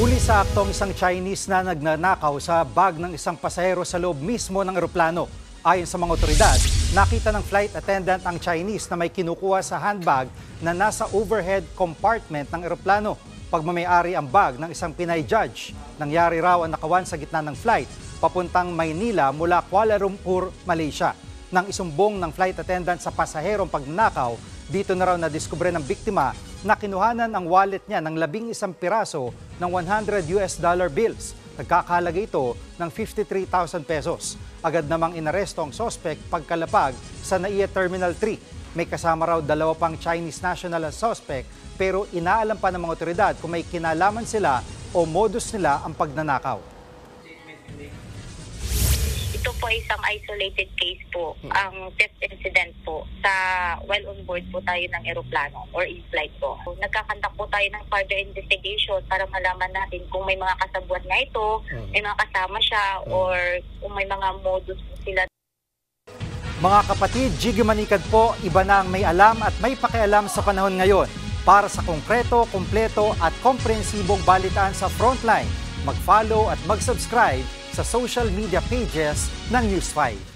Huli sa aktong isang Chinese na nagnanakaw sa bag ng isang pasahero sa loob mismo ng eroplano. Ayon sa mga otoridad, nakita ng flight attendant ang Chinese na may kinukuha sa handbag na nasa overhead compartment ng eroplano. Pagmamayari ang bag ng isang Pinay judge. Nangyari raw ang nakawan sa gitna ng flight papuntang Maynila mula Kuala Lumpur, Malaysia. Nang isumbong ng flight attendant sa pasaherong pagnanakaw, dito na raw nadiskubre ng biktima na kinuhanan ang wallet niya ng 11 piraso ng $100 bills. Nagkakahalaga ito ng 53,000 pesos. Agad namang inaresto ang sospek pagkalapag sa NAIA Terminal 3. May kasama raw 2 pang Chinese national ang sospek pero inaalam pa ng mga otoridad kung may kinalaman sila o modus nila ang pagnanakaw. Ito po isang isolated case po, ang theft incident po sa while on board po tayo ng eroplano or in-flight po. Nagkakandak po tayo ng further investigation para malaman natin kung may mga kasabwat nga ito, may mga kasama siya, or kung may mga modus po sila. Mga kapatid, Jiggy Manikad po, iba na ang may alam at may pakialam sa panahon ngayon. Para sa konkreto, kumpleto at komprehensibong balitaan sa Frontline, mag-follow at mag-subscribe sa social media pages ng News 5.